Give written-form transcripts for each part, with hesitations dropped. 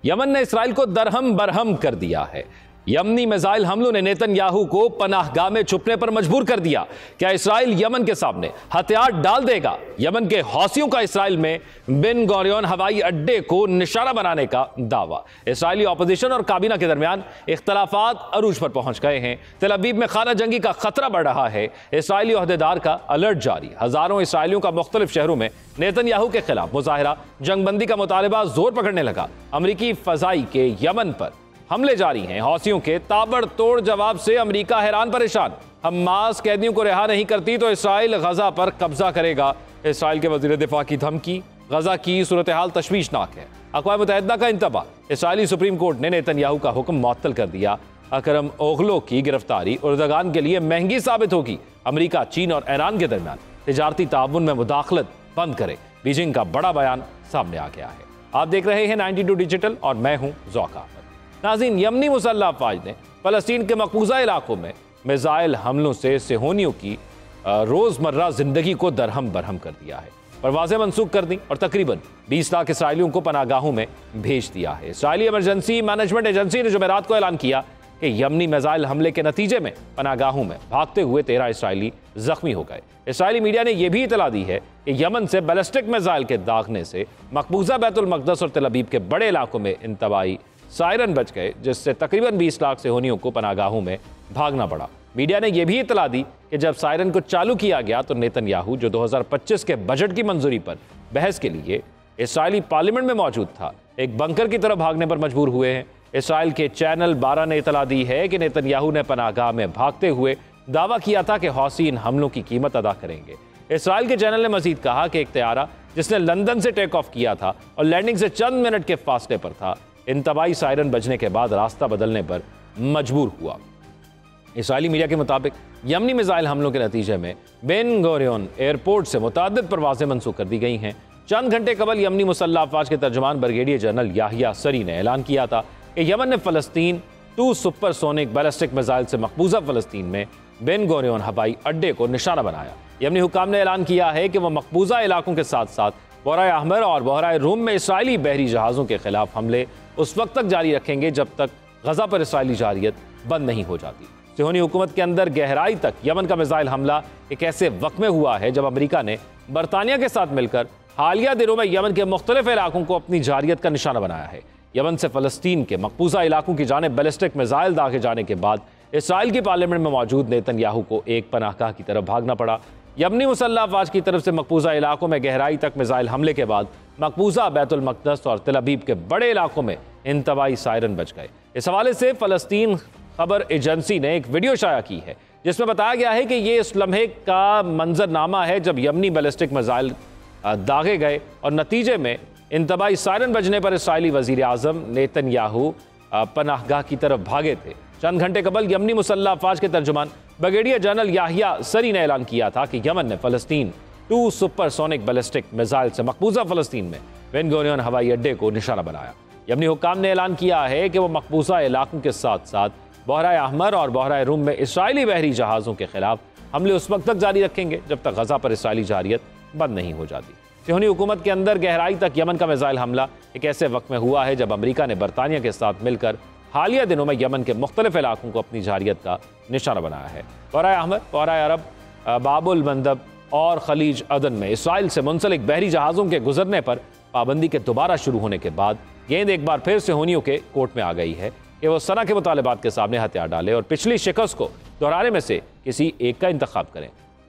Yemen ने Israel को दरहम बरहम कर दिया है। यमनी मिसाइल हमलों ने नेतन्याहू को पनाहगाह में छुपने पर मजबूर कर दिया। क्या इसराइल यमन के सामने हथियार डाल देगा? यमन के हौसियों का इसराइल में बेन गोरियन हवाई अड्डे को निशाना बनाने का दावा। इसराइली ऑपोजिशन और काबीना के दरमियान इख्तलाफात अरूज पर पहुंच गए हैं। तेल अवीव में खाना जंगी का खतरा बढ़ रहा है। इसराइली ओहदेदार का अलर्ट जारी। हजारों इसराइलियों का मुख्तलिफ शहरों में नेतन्याहू के खिलाफ मुजाहिरा, जंगबंदी का मुतालबा जोर पकड़ने लगा। अमरीकी फजाई के यमन पर हमले जारी हैं। हौसियों के ताबड़तोड़ जवाब से अमेरिका हैरान परेशान। हमास कैदियों को रिहा नहीं करती तो इसराइल गजा पर कब्जा करेगा। इसराइल के वजीर दिफा की धमकी। गजा की सूरत हाल तशवीशनाक है। अक़वाम मुत्तहिदा का इंतबाह। इसराइली सुप्रीम कोर्ट ने नेतन्याहू का हुक्म मुअत्तल कर दिया। अकरम ओगलो की गिरफ्तारी उर्दगान के लिए महंगी साबित होगी। अमेरिका, चीन और ईरान के दरमियान तिजारती ताउन में मुदाखलत बंद करे, बीजिंग का बड़ा बयान सामने आ गया है। आप देख रहे हैं 92 डिजिटल और मैं हूं ज़ौक़ अहमद। नाज़रीन, यमनी मुसल्लह अफ़वाज ने फ़लस्तीन के मकबूजा इलाकों में मिसाइल हमलों से सेहोनियों की रोज़मर्रा ज़िंदगी को दरहम बरहम कर दिया है। परवाज़ें मनसूख कर दी और तकरीबन 20 लाख इसराइलियों को पनागाहों में भेज दिया है। इसराइली इमरजेंसी मैनेजमेंट एजेंसी ने जुमेरात को ऐलान किया कि यमनी मिसाइल हमले के नतीजे में पनागाहों में भागते हुए 13 इसराइली जख्मी हो गए। इसराइली मीडिया ने यह भी इतला दी है कि यमन से बैलिस्टिक मिसाइल के दागने से मकबूजा बैतुल मक़दस और तेल अवीव के बड़े इलाकों में इंतबाही सायरन बच गए, जिससे तकरीबन 20 लाख सेहोनियों को पनागाहों में भागना पड़ा। मीडिया ने यह भी इतला दी कि जब सायरन को चालू किया गया तो नेतन्याहू, जो 2025 के बजट की मंजूरी पर बहस के लिए इसराइली पार्लियामेंट में मौजूद था, एक बंकर की तरफ भागने पर मजबूर हुए हैं। इसराइल के चैनल 12 ने इतला दी है कि नेतन्याहू ने पनागाह में भागते हुए दावा किया था कि हौसी इन हमलों की कीमत अदा करेंगे। इसराइल के चैनल ने मजीद कहा कि एक तैयारा जिसने लंदन से टेक ऑफ किया था और लैंडिंग से चंद मिनट के फासले पर था, इंतबाही सायरन बजने के बाद रास्ता बदलने पर मजबूर हुआ। इसराइली मीडिया के मुताबिक यमनी मिसाइल हमलों के नतीजे में बेन गोरियन एयरपोर्ट से मुतादिद परवाजें मनसूख कर दी गई हैं। चंद घंटे कबल यमनी मुसल्लह अफवाज के तर्जुमान ब्रिगेडियर जनरल याहिया सरी ने ऐलान किया था कि यमन ने फ़लस्तीन 2 सुपरसोनिक बैलिस्टिक मिसाइल से मकबूजा फ़लस्तीन में बेन गोरियन हवाई अड्डे को निशाना बनाया। यमनी हुक्काम ने ऐलान किया है कि वह मकबूजा इलाकों के साथ साथ बहराए अहमर और बहराए रूम में इसराइली बहरी जहाज़ों के खिलाफ हमले उस वक्त तक जारी रखेंगे जब तक गजा पर इसराइली जारियत बंद नहीं हो जाती। सिहोनी हुकूमत के अंदर गहराई तक यमन का मिसाइल हमला एक ऐसे वक्त में हुआ है जब अमेरिका ने बरतानिया के साथ मिलकर हालिया दिनों में यमन के मुख्तलिफ इलाकों को अपनी जारियत का निशाना बनाया है। यमन से फ़लस्तीन के मकबूजा इलाकों की जानिब बैलिस्टिक मिसाइल दागे जाने के बाद इसराइल की पार्लियामेंट में मौजूद नेतन्याहू को एक पनाहगाह की तरफ भागना पड़ा। यमनी मुसल्लह अफवाज की तरफ से मकबूजा इलाकों में गहराई तक मिसाइल हमले के बाद मकबूजा बैतुल मक़दस और तेल अवीव के बड़े इलाकों में इंतबाही सायरन बच गए। इस हवाले से फ़लस्तीन खबर एजेंसी ने एक वीडियो शाया की है जिसमें बताया गया है कि ये इस लम्हे का मंजरनामा है जब यमनी बैलिस्टिक मिसाइल दागे गए और नतीजे में इंतबाही सायरन बजने पर इसराइली वज़ीर आज़म नेतन्याहू पनाहगाह की तरफ भागे थे। चंद घंटे कबल यमनी मुसल्लह अफवाज के तर्जुमान ब्रिगेडियर जनरल याहिया सरी ने ऐलान किया था कि यमन ने फ़लस्तीन 2 सुपरसोनिक बैलिस्टिक मिसाइल से मकबूजा फ़लस्तीन में बेन गोरियन हवाई अड्डे को निशाना बनाया। यमनी हुक्काम ने ऐलान किया है कि वह मकबूजा इलाकों के साथ साथ बहराए अहमर और बहराए रूम में इसराइली बहरी जहाज़ों के खिलाफ हमले उस वक्त तक जारी रखेंगे जब तक गजा पर इसराइली जारियत बंद नहीं हो जाती। सिहोनी हुकूमत के अंदर गहराई तक यमन का मिसाइल हमला एक ऐसे वक्त में हुआ है जब अमेरिका ने बरतानिया के साथ मिलकर हालिया दिनों में यमन के मुख्तलिफ इलाकों को अपनी जारियत का निशाना बनाया है। बहराए अहमर, बहराए अरब, बाबुल मंदब और खलीज अदन में इसराइल से मुंसलिक बहरी जहाज़ों के गुजरने पर पाबंदी के दोबारा शुरू होने के बाद गेंद एक बार फिर सिहोनियों के कोर्ट में आ गई है कि वो सना के मुतालिबात के सामने हथियार डालें और पिछली शिकस्त को दोहराने में से किसी एक का इंतखाब करें।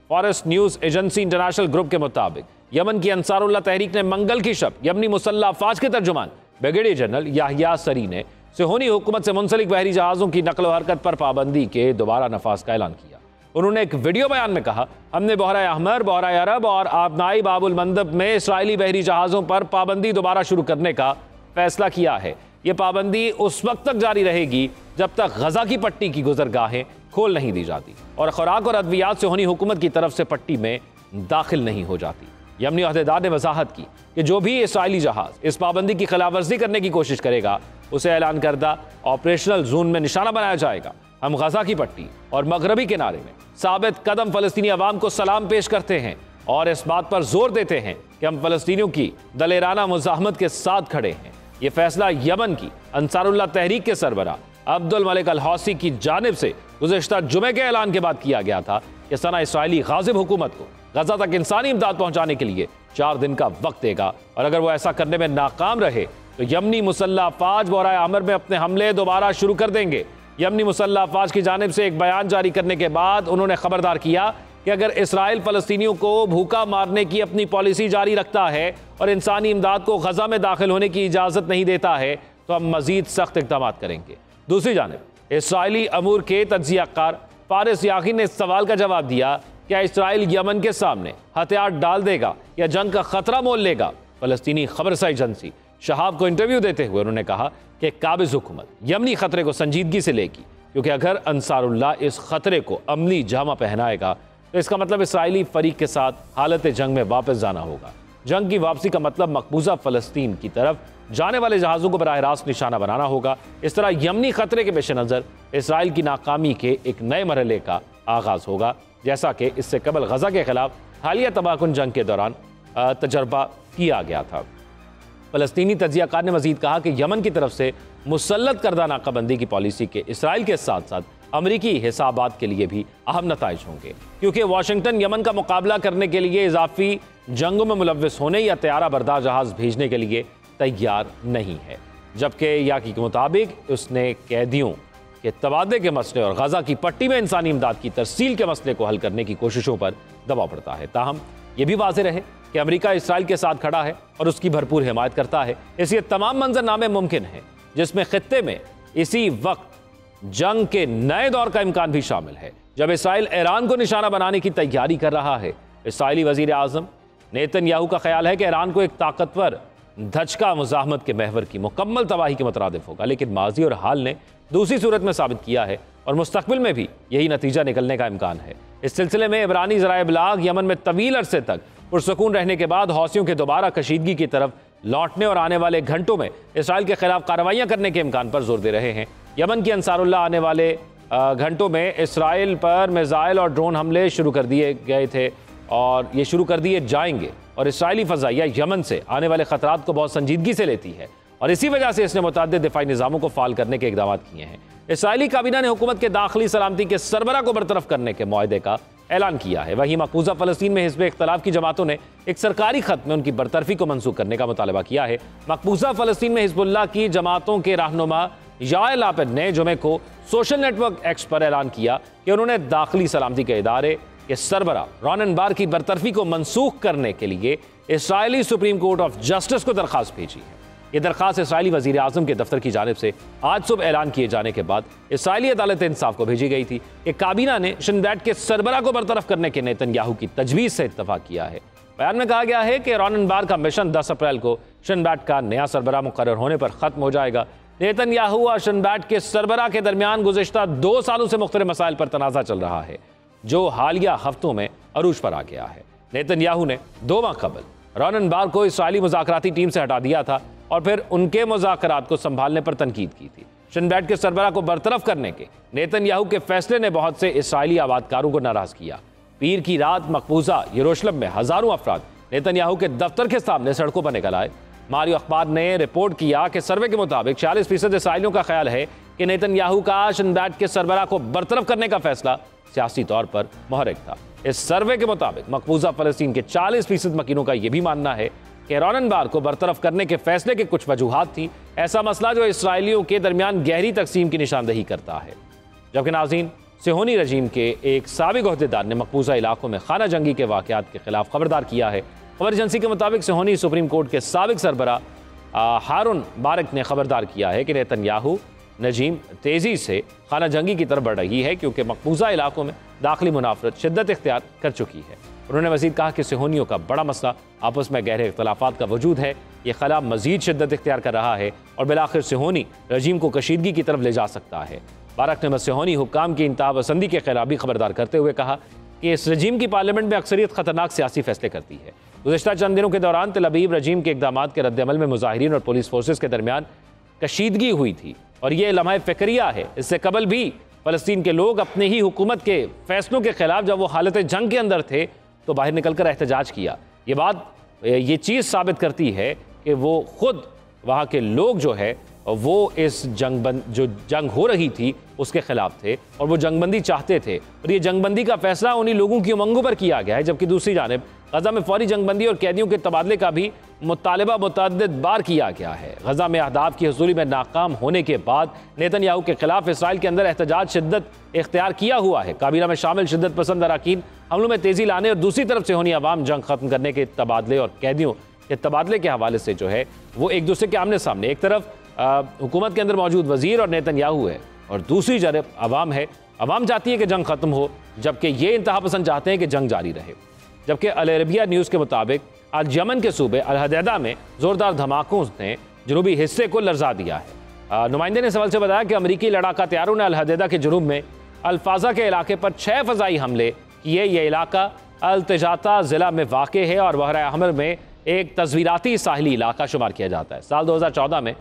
Forest news agency international group के मुताबिक यमन की अंसारुल्लाह तहरीक ने मंगल की शब यमनी मुसल्लह अफवाज के तर्जुमान ब्रिगेडियर जनरल याहिया सरी ने सिहोनी हुकूमत से मुंसलिक बहरी जहाज़ों की नकल व हरकत पर पाबंदी के दोबारा नफाज का ऐलान किया। उन्होंने एक वीडियो बयान में कहा, हमने बहराए अहमर, बहराए अरब और आबनाई बाबुल मंदब में इसराइली बहरी जहाज़ों पर पाबंदी दोबारा शुरू करने का फैसला किया है। ये पाबंदी उस वक्त तक जारी रहेगी जब तक गजा की पट्टी की गुजरगाहें खोल नहीं दी जाती और खुराक और अद्वियात सिहोनी हुकूमत की तरफ से पट्टी में दाखिल नहीं हो जाती। यमनी अहदेदार ने वजाहत की कि जो भी इसराइली जहाज़ इस पाबंदी की खिलाफवर्जी करने की कोशिश करेगा उसे ऐलान करदा ऑपरेशनल जोन में निशाना बनाया जाएगा। हम गजा की पट्टी और मगरबी किनारे में साबित कदम फ़लस्तीनी अवाम को सलाम पेश करते हैं और इस बात पर जोर देते हैं कि हम फ़लस्तीनियों की दलेराना मुज़ाहमत के साथ खड़े हैं। यह फैसला यमन की अंसारुल्लाह तहरीक के सरबरा अब्दुल मलिक अल हौसी की जानिब से गुज़िश्ता जुमे के ऐलान के बाद किया गया था कि सना इसराइली गाज़िब हुकूमत को गजा तक इंसानी इमदाद पहुंचाने के लिए 4 दिन का वक्त देगा और अगर वो ऐसा करने में नाकाम रहे तो यमनी मुसल्लह अफवाज बोराए आमर में अपने हमले दोबारा शुरू कर देंगे। यमनी मुसल्लह अफवाज की जानिब से एक बयान जारी करने के बाद उन्होंने खबरदार किया कि अगर इसराइल फलस्तीनियों को भूखा मारने की अपनी पॉलिसी जारी रखता है और इंसानी इमदाद को गजा में दाखिल होने की इजाज़त नहीं देता है तो हम मजीद सख्त इक़दाम करेंगे। दूसरी जानिब इसराइली अमूर के तज्ज़ियाकार फारिस याकीन ने इस सवाल का जवाब दिया, क्या इसराइल यमन के सामने हथियार डाल देगा या जंग का खतरा मोल लेगा। फलस्तीनी खबरसां एजेंसी शहाब को इंटरव्यू देते हुए उन्होंने कहा कि काबिज हुकूमत यमनी खतरे को संजीदगी से लेगी, क्योंकि अगर अंसारुल्लाह इस खतरे को अमली जामा पहनाएगा तो इसका मतलब इसराइली फरीक के साथ हालत जंग में वापस जाना होगा। जंग की वापसी का मतलब मकबूजा फलस्तीन की तरफ जाने वाले जहाज़ों को बराह रास्त निशाना बनाना होगा। इस तरह यमनी खतरे के पेश नज़र इसराइल की नाकामी के एक नए मरहले का आगाज़ होगा, जैसा कि इससे कबल गजा के खिलाफ हालिया तबाहकुन जंग के दौरान तजर्बा किया गया था। फलस्तीनी तज्ज़ियाकार ने मजीद कहा कि यमन की तरफ से मुसल्लत करदा नाकाबंदी की पॉलिसी के इसराइल के साथ साथ अमरीकी हिसाबात के लिए भी अहम नताइज होंगे, क्योंकि वाशिंगटन यमन का मुकाबला करने के लिए इजाफी जंगों में मुलव्वस होने या तैयारा बर्दार जहाज भेजने के लिए तैयार नहीं है। जबकि याकी के मुताबिक उसने कैदियों के तबादले के मसले और गजा की पट्टी में इंसानी इमदाद की तरसील के मसले को हल करने की कोशिशों पर दबाव पड़ता है। ताहम यह भी वाज़ेह रहे कि अमेरिका इसराइल के साथ खड़ा है और उसकी भरपूर हिमायत करता है। इसलिए तमाम मंजरनामे मुमकिन हैं जिसमें खित्ते में इसी वक्त जंग के नए दौर का इम्कान भी शामिल है, जब इसराइल ईरान को निशाना बनाने की तैयारी कर रहा है। इसराइली वजीर आज़म नेतन्याहू का ख्याल है कि ईरान को एक ताकतवर धचका मुज़ाहमत के महवर की मुकम्मल तबाही के मुतरादिफ होगा, लेकिन माजी और हाल ने दूसरी सूरत में साबित किया है और मुस्तकबिल में भी यही नतीजा निकलने का इम्कान है। इस सिलसिले में इबरानी ज़राए इबलाग यमन में तवील अरसे तक पुरसकून रहने के बाद हौसियों के दोबारा कशीदगी की तरफ लौटने और आने वाले घंटों में इसराइल के खिलाफ कार्रवाइयाँ करने के इम्कान पर जोर दे रहे हैं। यमन की अंसारुल्लाह आने वाले घंटों में इसराइल पर मिसाइल और ड्रोन हमले शुरू कर दिए गए थे और ये शुरू कर दिए जाएंगे, और इसराइली फ़ज़ाइया यमन से आने वाले ख़तरात को बहुत संजीदगी से लेती है और इसी वजह से इसने मुतअद्दिद दिफ़ाई निज़ामों को फ़ाल करने के इक़दाम किए हैं। इसराइली काबीना ने हुकूमत के दाखिली सलामती के सरबरा को बरतरफ करने के मुआहदे का ऐलान किया है। वहीं मकबूजा फ़लस्तीन में हिज़्ब इख्तिलाफ़ की जमातों ने एक सरकारी ख़त में उनकी बरतरफी को मनसूख करने का मुतालबा किया है। मकबूजा फ़लस्तीन में हिज़्बुल्लाह की जमातों के रहनुमा यार लापिद ने जुमे को सोशल नेटवर्क एक्स पर ऐलान किया कि उन्होंने दाखिली सलामती के इदारे के सरबरा रॉनन बार की बरतरफी को मनसूख करने के लिए Israeli supreme court of justice को दरख्वास्त भेजी है। ये दरख्वास्त इसराइली वज़ीर आज़म के दफ्तर की जानिब से आज सुबह ऐलान किए जाने के बाद इसराइली अदालत इंसाफ को भेजी गई थी कि काबीना ने शिन बैट के सरबरा को बरतरफ करने के नेतन्याहू की तजवीज़ से इत्तफाक किया है। बयान में कहा गया है कि रॉनन बार का मिशन 10 अप्रैल को शिन बैट का नया सरबरा मुकर्रर होने पर ख़त्म हो जाएगा। नेतन्याहू और शिन बैट के सरबरा के दरमियान गुज़िश्ता 2 सालों से मुख्तलिफ मसाइल पर तनाज़ा चल रहा है, जो हालिया हफ्तों में अरूज पर आ गया है। नेतन्याहू ने 2 माह कबल रॉनन बार को इसराइली मुज़ाकराती टीम से हटा दिया था और फिर उनके मुज़ाकरात को संभालने पर तनकीद की थी। शिन बैट के सरबरा को बरतरफ करने के नेतन्याहू के फैसले ने बहुत से इसराइली आबादकारों को नाराज़ किया। पीर की रात मकबूजा यरूशलेम में हज़ारों अफराद नेतन्याहू के दफ्तर के सामने सड़कों पर निकल आए। मारियो अखबार ने रिपोर्ट किया कि सर्वे के मुताबिक 46% इसराइलियों का ख्याल है कि नेतन्याहू का शिन बैट के सरबरा को बरतरफ करने का फैसला सियासी तौर पर मुहर्रिक था। इस सर्वे के मुताबिक मकबूजा फ़लस्तीन के 40% मकीनों का यह भी मानना है कि रॉनन बार को बरतरफ करने के फैसले के कुछ वजूहात थी। ऐसा मसला जो इसराइलियों के दरमियान गहरी तकसीम की निशानदही करता है। जबकि नाज़रीन, सिहोनी रजीम के एक साबिक ओहदेदार ने मकबूजा इलाकों में खाना जंगी के वाक़यात के खिलाफ खबरदार किया है। खबर एजेंसी के मुताबिक सिहोनी सुप्रीम कोर्ट के साबिक सरबरा हारून बारक ने खबरदार किया है कि नेतन्याहू नजीम तेज़ी से खाना जंगी की तरफ बढ़ रही है, क्योंकि मकबूजा इलाकों में दाखिली मुनाफरत शिद्दत इख्तियार कर चुकी है। उन्होंने मज़ीद कहा कि सिहोनियों का बड़ा मसला आपस में गहरे इख्तलाफात का वजूद है। ये खला मज़ीद शिद्दत इख्तियार कर रहा है और बिलाखिर सिहोनी रजीम को कशीदगी की तरफ ले जा सकता है। बारक ने सिहोनी हुक्काम की इंतहा पसंदी के खिलाफ भी खबरदार करते हुए कहा कि इस रजीम की पार्लियामेंट में अक्सरियत ख़तरनाक सियासी फैसले करती है। गुज़श्ता चंद दिनों के दौरान तेल अवीव रजीम के इक़दाम के रद्दअमल में मुजाहिरीन और पुलिस फोर्सेस के दरमियान कशीदगी हुई थी और ये लम्हा फ़िक्रिया है। इससे कबल भी फ़लस्तीन के लोग अपने ही हुकूमत के फ़ैसलों के ख़िलाफ़ जब वो हालत जंग के अंदर थे तो बाहर निकल कर एहतजाज किया। ये चीज़ साबित करती है कि वो खुद वहाँ के लोग जो है वो इस जो जंग हो रही थी उसके खिलाफ थे और वो जंगबंदी चाहते थे, और ये जंगबंदी का फैसला उन्हीं लोगों की उमंगों पर किया गया है। जबकि दूसरी जानिब गजा में फौरी जंगबंदी और कैदियों के तबादले का भी मुतालबा मुतअद्दिद बार किया गया है। गजा में अहदाफ की हसूली में नाकाम होने के बाद नेतन्याहू के खिलाफ इसराइल के अंदर एहतजाज शिद्दत इख्तियार किया हुआ है। काबीना में शामिल शिद्दत पसंद अरकान हमलों में तेजी लाने और दूसरी तरफ से होनी अवाम जंग खत्म करने के तबादले और कैदियों के तबादले के हवाले से जो है वो एक दूसरे के आमने सामने, एक तरफ हुकूमत के अंदर मौजूद वजीर और नेतन्याहू है और दूसरी तरफ अवाम है। अवाम चाहती है कि जंग खत्म हो, जबकि ये इंतहा पसंद चाहते हैं कि जंग जारी रहे। जबकि अल अरबिया न्यूज़ के मुताबिक आज यमन के सूबे अल हदैदा में जोरदार धमाकों ने जनूबी हिस्से को लर्जा दिया है। नुमाइंदे ने सवाल से बताया कि अमरीकी लड़ाका तैयारों ने अल हदैदा के जुनूब में अल्फाजा के इलाके पर 6 फ़ज़ाई हमले किए। यह इलाका अल-तजाता ज़िला में वाक़े है और बहर अहमर में एक तस्वीराती साहिली इलाका शुमार किया जाता है। साल 2014 में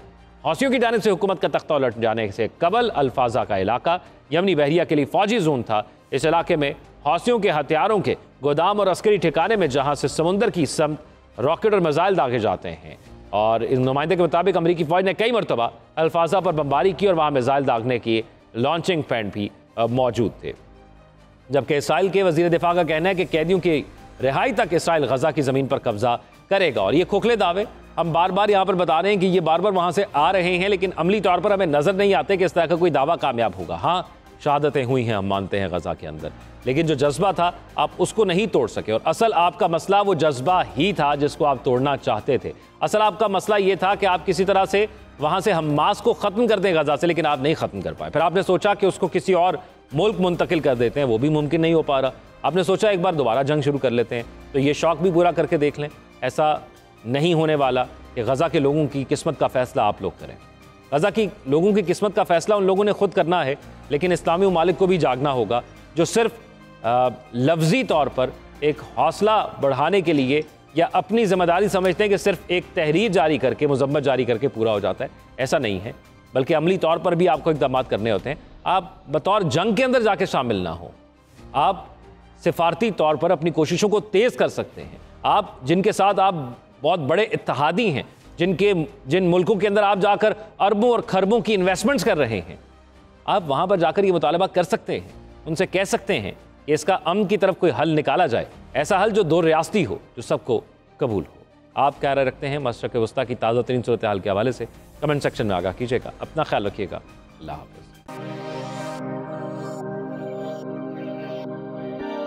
हौसियों की जानिब से हुकूमत का तख्ता उलट जाने से कबल अल्फाजा का इलाका यमनी बहरिया के लिए फौजी जोन था। इस इलाके में हौसियों के हथियारों के गोदाम और अस्करी ठिकाने में जहां से समुंदर की समत रॉकेट और मिसाइल दागे जाते हैं। और इस नुमाइंदे के मुताबिक अमरीकी फौज ने कई मरतबा अल्फाजा पर बमबारी की और वहां मिसाइल दागने की लॉन्चिंग पैड भी मौजूद थे। जबकि इसराइल के वजीर दिफा का कहना है कि कैदियों की रिहाई तक इसराइल गजा की ज़मीन पर कब्जा करेगा। और ये खोखले दावे हम बार बार यहाँ पर बता रहे हैं कि ये बार बार वहाँ से आ रहे हैं, लेकिन अमली तौर पर हमें नज़र नहीं आते कि इस तरह का कोई दावा कामयाब होगा। हाँ, शहादतें हुई हैं, हम मानते हैं गजा के अंदर, लेकिन जो जज्बा था आप उसको नहीं तोड़ सके। और असल आपका मसला वो जज्बा ही था जिसको आप तोड़ना चाहते थे। असल आपका मसला ये था कि आप किसी तरह से वहाँ से हमास को ख़त्म कर दें गजा से, लेकिन आप नहीं ख़त्म कर पाए। फिर आपने सोचा कि उसको किसी और मुल्क मुंतकिल कर देते हैं, वो भी मुमकिन नहीं हो पा रहा। आपने सोचा एक बार दोबारा जंग शुरू कर लेते हैं, तो ये शौक भी पूरा करके देख लें। ऐसा नहीं होने वाला कि गजा के लोगों की किस्मत का फैसला आप लोग करें। गजा की लोगों की किस्मत का फैसला उन लोगों ने खुद करना है, लेकिन इस्लामी ममालिक को भी जागना होगा जो सिर्फ लफ्जी तौर पर एक हौसला बढ़ाने के लिए या अपनी जिम्मेदारी समझते हैं कि सिर्फ एक तहरीर जारी करके, मुज़म्मत जारी करके पूरा हो जाता है। ऐसा नहीं है, बल्कि अमली तौर पर भी आपको इक़दामात करने होते हैं। आप बतौर जंग के अंदर जाके शामिल ना हो, आप सिफारती तौर पर अपनी कोशिशों को तेज़ कर सकते हैं। आप जिनके साथ आप बहुत बड़े इत्तेहादी हैं, जिन मुल्कों के अंदर आप जाकर अरबों और खरबों की इन्वेस्टमेंट्स कर रहे हैं, आप वहाँ पर जाकर ये मुतालबा कर सकते हैं, उनसे कह सकते हैं कि इसका अमन की तरफ कोई हल निकाला जाए, ऐसा हल जो 2 रियासती हो, जो सबको कबूल हो। आप क्या राय रखते हैं मशरक़ वस्ता की ताज़ा तरीन सूरत हाल के हवाले से? कमेंट सेक्शन में आगाह कीजिएगा। अपना ख्याल रखिएगा। अल्लाह हाफ़िज़।